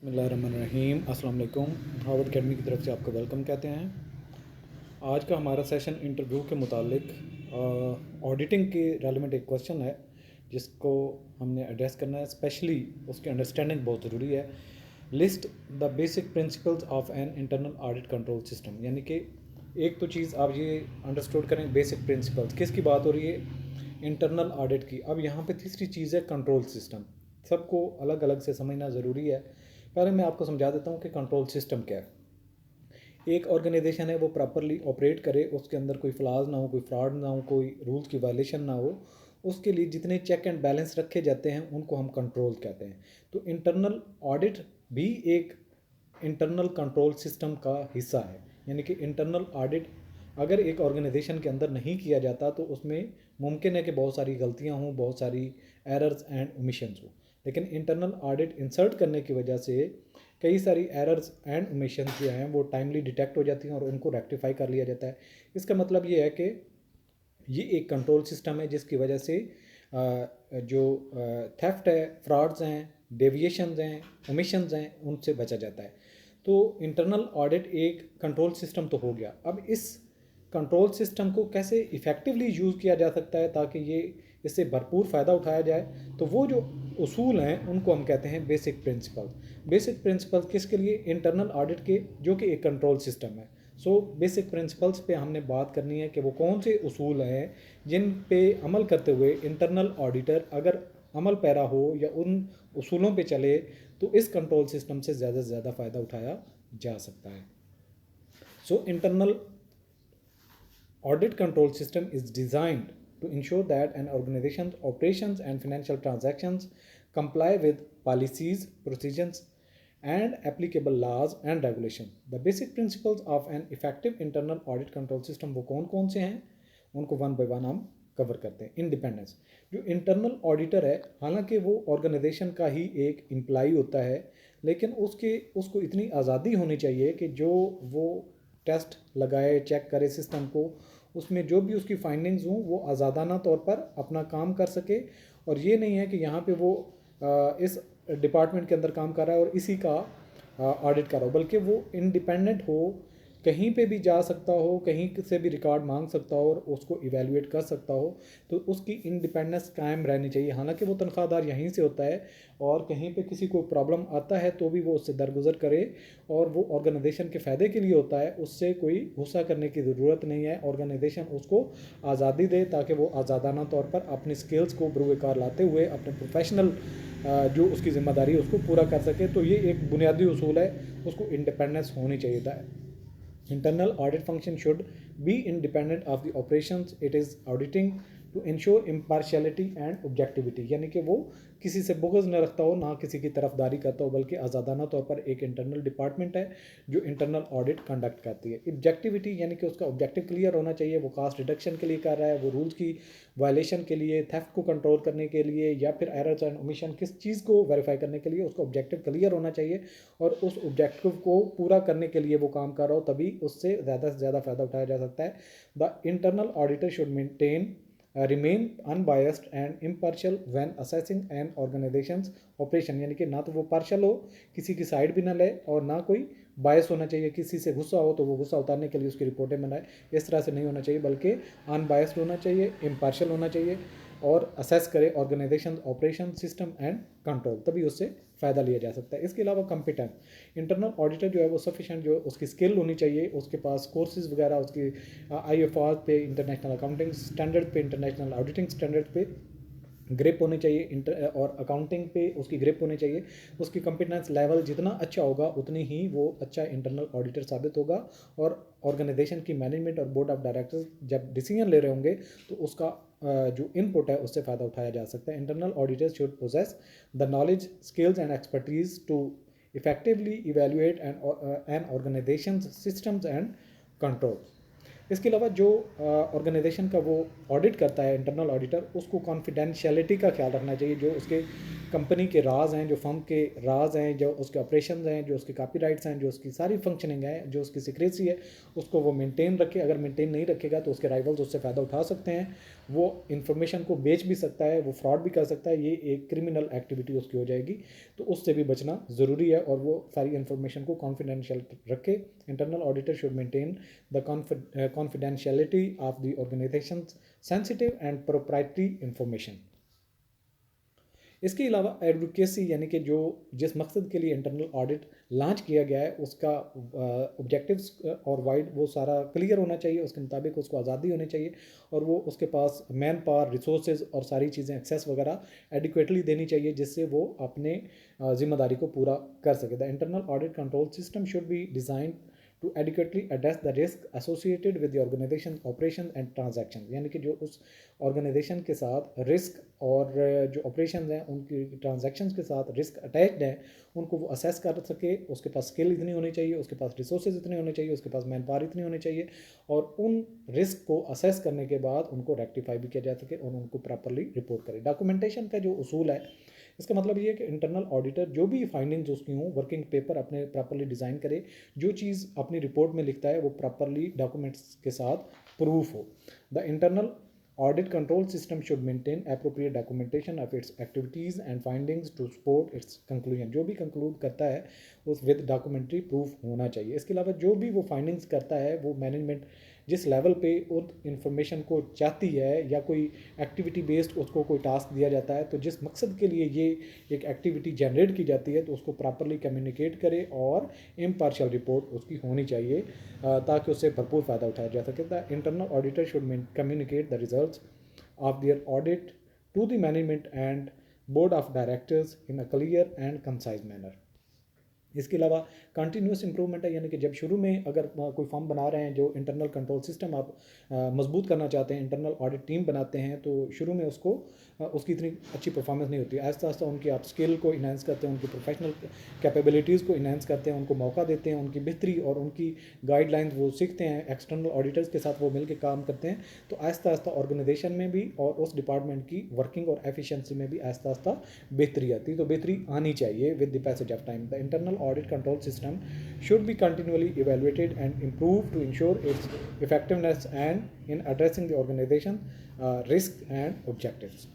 बिस्मिल्लाहिर्रहमानिर्रहीम। अस्सलाम वालेकुम। हार्वर्ड अकेडमी की तरफ से आपका वेलकम कहते हैं। आज का हमारा सेशन इंटरव्यू के मुतालिक ऑडिटिंग के रेलिवेंट एक क्वेश्चन है जिसको हमने एड्रेस करना है। स्पेशली उसकी अंडरस्टैंडिंग बहुत ज़रूरी है। List the basic principles of an internal audit control system, यानी कि एक तो चीज़ आप ये अंडरस्टूड करें, बेसिक प्रिंसिपल्स किसकी बात हो रही है, इंटरनल ऑडिट की। अब यहाँ पे तीसरी चीज़ है कंट्रोल सिस्टम। सबको अलग अलग से समझना ज़रूरी है। पहले मैं आपको समझा देता हूँ कि कंट्रोल सिस्टम क्या है। एक ऑर्गेनाइजेशन है वो प्रॉपरली ऑपरेट करे, उसके अंदर कोई फ्लॉज ना हो, कोई फ्रॉड ना हो, कोई रूल्स की वायलेशन ना हो, उसके लिए जितने चेक एंड बैलेंस रखे जाते हैं उनको हम कंट्रोल कहते हैं। तो इंटरनल ऑडिट भी एक इंटरनल कंट्रोल सिस्टम का हिस्सा है। यानी कि इंटरनल ऑडिट अगर एक ऑर्गेनाइजेशन के अंदर नहीं किया जाता तो उसमें मुमकिन है कि बहुत सारी गलतियां हों, बहुत सारी एरर्स एंड ओमिशंस हों। लेकिन इंटरनल ऑडिट इंसर्ट करने की वजह से कई सारी एरर्स एंड ओमिशंस जो हैं वो टाइमली डिटेक्ट हो जाती हैं और उनको रेक्टिफाई कर लिया जाता है। इसका मतलब ये है कि ये एक कंट्रोल सिस्टम है जिसकी वजह से जो थेफ्ट है, फ्रॉड्स हैं, डेविएशंस हैं, ओमिशंस हैं, उनसे बचा जाता है। तो इंटरनल ऑडिट एक कंट्रोल सिस्टम तो हो गया। अब इस कंट्रोल सिस्टम को कैसे इफ़ेक्टिवली यूज़ किया जा सकता है ताकि ये इससे भरपूर फ़ायदा उठाया जाए, तो वो जो उसूल हैं उनको हम कहते हैं बेसिक प्रिंसिपल्स। बेसिक प्रिंसिपल्स किसके लिए, इंटरनल ऑडिट के, जो कि एक कंट्रोल सिस्टम है। सो बेसिक प्रिंसिपल्स पे हमने बात करनी है कि वो कौन से उसूल हैं जिन पे अमल करते हुए इंटरनल ऑडिटर अगर अमल पैरा हो या उन उसूलों पे चले तो इस कंट्रोल सिस्टम से ज़्यादा फ़ायदा उठाया जा सकता है। So internal audit control system is designed to ensure that an organization's operations and financial transactions comply with policies, procedures, and applicable laws and regulations. The basic principles of an effective internal audit control system वो कौन कौन से हैं, उनको one by one हम cover करते हैं। Independence, जो इंटरनल ऑडिटर है हालांकि वो ऑर्गेनाइजेशन का ही एक एम्प्लॉई होता है, लेकिन उसको इतनी आज़ादी होनी चाहिए कि जो वो टेस्ट लगाए, चेक करे सिस्टम को, उसमें जो भी उसकी फाइंडिंग्स हों वो आज़ादाना तौर पर अपना काम कर सके। और ये नहीं है कि यहाँ पे वो इस डिपार्टमेंट के अंदर काम कर रहा है और इसी का ऑडिट कर रहा हो, बल्कि वो इंडिपेंडेंट हो, कहीं पे भी जा सकता हो, कहीं से भी रिकॉर्ड मांग सकता हो और उसको इवेलुएट कर सकता हो। तो उसकी इंडिपेंडेंस कायम रहनी चाहिए। हालांकि वो तनख्वाहदार यहीं से होता है और कहीं पे किसी को प्रॉब्लम आता है तो भी वो उससे दरगुजर करे और वो ऑर्गेनाइजेशन के फ़ायदे के लिए होता है, उससे कोई गुस्सा करने की ज़रूरत नहीं है। ऑर्गेनाइजेशन उसको आज़ादी दे ताकि वो आज़ादाना तौर पर अपनी स्किल्स को बरूकार लाते हुए अपने प्रोफेशनल जो उसकी ज़िम्मेदारी है उसको पूरा कर सके। तो ये एक बुनियादी उसूल है, उसको इंडिपेंडेंस होनी चाहिए था। Internal audit function should be independent of the operations it is auditing to ensure impartiality and objectivity, यानी कि वो किसी से बुग़्ज़ न रखता हो, ना किसी की तरफदारी करता हो, बल्कि आज़ादाना तौर पर एक इंटरनल डिपार्टमेंट है जो इंटरनल ऑडिट कंडक्ट करती है। ऑब्जेक्टिविटी, यानी कि उसका ऑब्जेक्टिव क्लियर होना चाहिए, वो कास्ट रिडक्शन के लिए कर रहा है, वो रूल्स की वायलेशन के लिए, थेफ्ट को कंट्रोल करने के लिए, या फिर एरर्स एंड ओमिशन किस चीज़ को वेरीफाई करने के लिए, उसका ऑब्जेक्टिव क्लियर होना चाहिए और उस ऑब्जेक्टिव को पूरा करने के लिए वो काम कर रहा हो, तभी उससे ज़्यादा से ज़्यादा फ़ायदा उठाया जा सकता है। The internal auditor should maintain remain unbiased and impartial when assessing an organisations operation, यानी कि ना तो वो पार्शल हो, किसी की साइड भी ना ले, और ना कोई बायस होना चाहिए, किसी से गुस्सा हो तो वो गुस्सा उतारने के लिए उसकी रिपोर्टें बनाए, इस तरह से नहीं होना चाहिए, बल्कि अनबायस्ड होना चाहिए, इम्पार्शियल होना चाहिए और असेस करे organisation operation system and control, तभी उससे फ़ायदा लिया जा सकता है। इसके अलावा कॉम्पिटेंट इंटरनल ऑडिटर जो है वो सफिशेंट जो उसकी स्किल होनी चाहिए, उसके पास कोर्सेज वगैरह, उसकी IFR पे, इंटरनेशनल अकाउंटिंग स्टैंडर्ड पे, इंटरनेशनल ऑडिटिंग स्टैंडर्ड पे ग्रिप होनी चाहिए, और अकाउंटिंग पे उसकी ग्रिप होनी चाहिए। उसकी कॉम्पिटेंस लेवल जितना अच्छा होगा उतनी ही वो अच्छा इंटरनल ऑडिटर साबित होगा और ऑर्गेनाइजेशन की मैनेजमेंट और बोर्ड ऑफ डायरेक्टर्स जब डिसीजन ले रहे होंगे तो उसका जो इनपुट है उससे फ़ायदा उठाया जा सकता है। Internal auditors should possess the knowledge, skills and expertise to effectively evaluate an organisation systems and control. इसके अलावा जो ऑर्गेनाइजेशन का वो ऑडिट करता है इंटरनल ऑडिटर, उसको कॉन्फिडेंशियलिटी का ख्याल रखना चाहिए। जो उसके कंपनी के राज हैं, जो फर्म के राज हैं, जो उसके ऑपरेशंस हैं, जो उसके कॉपीराइट्स हैं, जो उसकी सारी फंक्शनिंग है, जो उसकी सिक्रेसी है, उसको वो मेंटेन रखे। अगर मेंटेन नहीं रखेगा तो उसके राइवल्स उससे फ़ायदा उठा सकते हैं वो इंफॉर्मेशन को बेच भी सकता है, वो फ्रॉड भी कर सकता है, ये एक क्रिमिनल एक्टिविटी उसकी हो जाएगी। तो उससे भी बचना ज़रूरी है और वो सारी इन्फॉर्मेशन को कॉन्फिडेंशियल रखे। Internal auditor should maintain the confidentiality of the organisation sensitive and proprietary information. इसके अलावा एडवोकेसी यानी कि जो जिस मकसद के लिए इंटरनल ऑडिट लॉन्च किया गया है उसका ऑब्जेक्टिव्स और वाइड वो सारा क्लियर होना चाहिए, उसके मुताबिक उसको आज़ादी होनी चाहिए और वो उसके पास मैन पावर, रिसोर्सेज और सारी चीज़ें एक्सेस वगैरह एडिक्वेटली देनी चाहिए जिससे वो अपने जिम्मेदारी को पूरा कर सके। The internal audit control system should be design to adequately address the risk associated with the organisation operation and transaction, यानी कि जो उस ऑर्गेनाइजेशन के साथ रिस्क और जो ऑपरेशन हैं उनकी ट्रांजैक्शंस के साथ रिस्क अटैच्ड है उनको वो असेस कर सके। उसके पास स्किल इतनी होनी चाहिए, उसके पास रिसोर्सेज इतने होने चाहिए, उसके पास मैन पावर इतनी होनी चाहिए और उन रिस्क को असेस करने के बाद उनको रेक्टिफाई भी किया जा सके और उनको प्रॉपरली रिपोर्ट करे। डॉक्यूमेंटेशन का जो उसूल है इसका मतलब ये है कि इंटरनल ऑडिटर जो भी फाइंडिंग्स उसकी हों वर्किंग पेपर अपने प्रॉपरली डिज़ाइन करे, जो चीज़ अपनी रिपोर्ट में लिखता है वो प्रॉपरली डॉक्यूमेंट्स के साथ प्रूफ हो। The internal audit control system should maintain appropriate documentation of its activities and findings to support its conclusion। जो भी कंक्लूड करता है उस विद डॉक्यूमेंट्री प्रूफ होना चाहिए। इसके अलावा जो भी वो फाइंडिंग्स करता है वो मैनेजमेंट जिस लेवल पे उस इंफॉर्मेशन को चाहती है या कोई एक्टिविटी बेस्ड उसको कोई टास्क दिया जाता है तो जिस मकसद के लिए ये एक एक्टिविटी जनरेट की जाती है तो उसको प्रॉपरली कम्युनिकेट करे और इम्पार्शियल रिपोर्ट उसकी होनी चाहिए ताकि उससे भरपूर फ़ायदा उठाया जा सके। The internal auditor should communicate the results of their audit to the management and board of directors in a clear and concise manner। इसके अलावा कंटिन्यूस इंप्रूवमेंट है, यानी कि जब शुरू में अगर कोई फॉर्म बना रहे हैं जो इंटरनल कंट्रोल सिस्टम आप मजबूत करना चाहते हैं, इंटरनल ऑडिट टीम बनाते हैं तो शुरू में उसको उसकी इतनी अच्छी परफॉर्मेंस नहीं होती। आहिस्ता आहिस्ता उनकी आप स्किल को इन्हांस करते हैं, उनकी प्रोफेशनल कैपेबिलिटीज़ को इन्हांस करते हैं, उनको मौका देते हैं, उनकी बेहतरी और उनकी गाइडलाइंस वो सीखते हैं, एक्सटर्नल ऑडिटर्स के साथ वो मिल के काम करते हैं तो आहिस्ता आहिस्ता ऑर्गेनाइजेशन में भी और उस डिपार्टमेंट की वर्किंग और एफिशिएंसी में भी आहिस्ता आहिस्ता बेहतरी आती है। तो बेहतरी आनी चाहिए with the passage of time. The internal audit control system should be continually evaluated and improved to ensure its effectiveness and in addressing the organization risks and objectives।